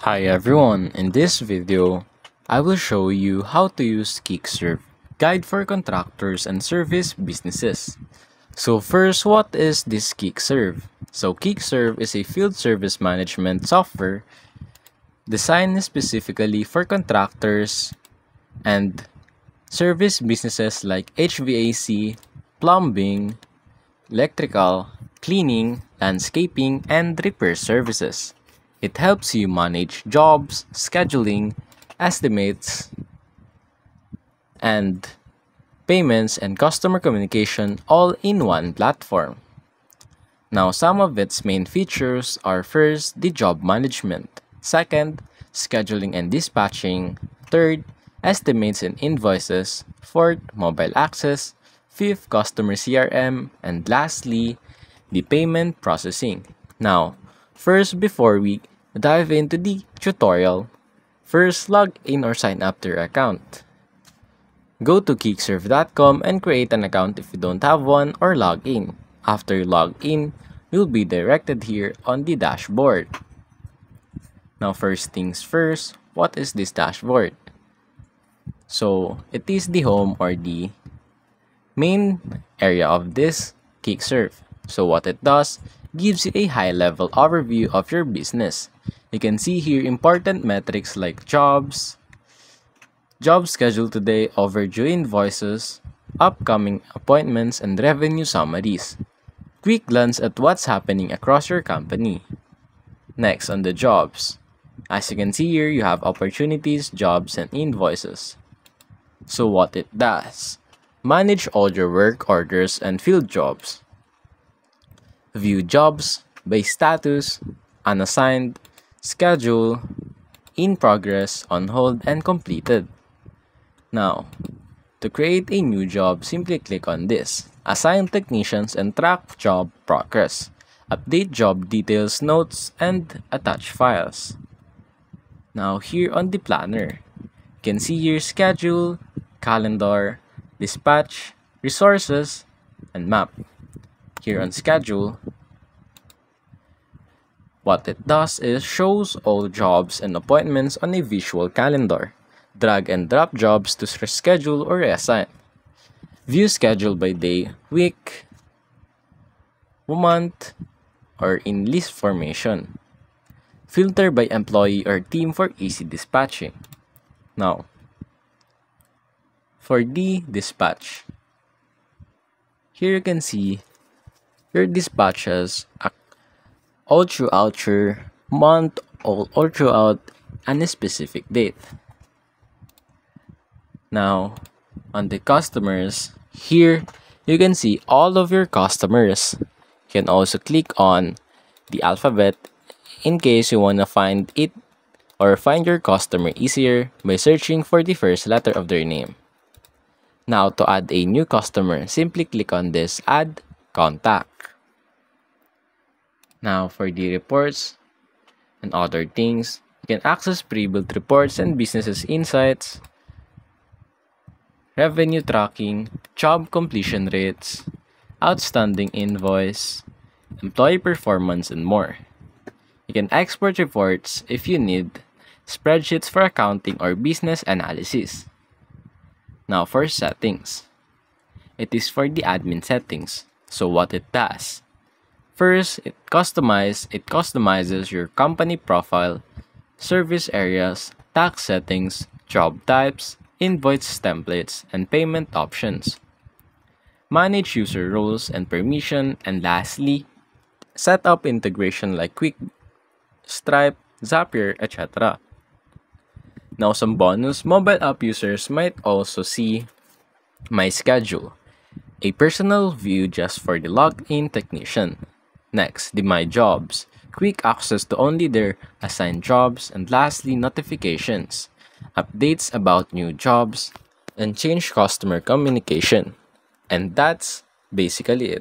Hi everyone, in this video, I will show you how to use Kickserve, guide for contractors and service businesses. So first, what is this Kickserve? So Kickserve is a field service management software designed specifically for contractors and service businesses like HVAC, plumbing, electrical, cleaning, landscaping, and repair services. It helps you manage jobs, scheduling, estimates, and payments and customer communication all in one platform. Now, some of its main features are first, the job management, second, scheduling and dispatching, third, estimates and invoices, fourth, mobile access, fifth, customer CRM, and lastly, the payment processing. Now, first, before we dive into the tutorial, first log in or sign up to your account. Go to kickserve.com and create an account if you don't have one or log in. After you log in, you'll be directed here on the dashboard. Now first things first, what is this dashboard? So it is the home or the main area of this Kickserve. So what it does, gives you a high-level overview of your business. You can see here important metrics like jobs scheduled today, overdue invoices, upcoming appointments, and revenue summaries. Quick glance at what's happening across your company. Next, on the jobs. As you can see here, you have opportunities, jobs, and invoices. So what it does, manage all your work orders and field jobs. View jobs by status, unassigned, schedule, in progress, on hold, and completed. Now, to create a new job, simply click on this. Assign technicians and track job progress. Update job details, notes, and attach files. Now, here on the planner, you can see your schedule, calendar, dispatch, resources, and map. Here on schedule, what it does is shows all jobs and appointments on a visual calendar. Drag and drop jobs to reschedule or reassign. View schedule by day, week, month, or in list formation. Filter by employee or team for easy dispatching. Now, for the dispatch, here you can see your dispatches all throughout your month, all throughout any specific date. Now, on the customers, here you can see all of your customers. You can also click on the alphabet in case you want to find it or find your customer easier by searching for the first letter of their name. Now, to add a new customer, simply click on this Add Contact. Now, for the reports and other things, you can access pre-built reports and businesses insights, revenue tracking, job completion rates, outstanding invoice, employee performance, and more. You can export reports if you need, spreadsheets for accounting or business analysis. Now for settings. It is for the admin settings. So what it does. First, it customizes your company profile, service areas, tax settings, job types, invoice templates, and payment options. Manage user roles and permission, and lastly, set up integration like Quick, Stripe, Zapier, etc. Now some bonus, mobile app users might also see My Schedule, a personal view just for the logged-in technician. Next, the My Jobs, quick access to only their assigned jobs, and lastly, notifications, updates about new jobs, and change customer communication. And that's basically it.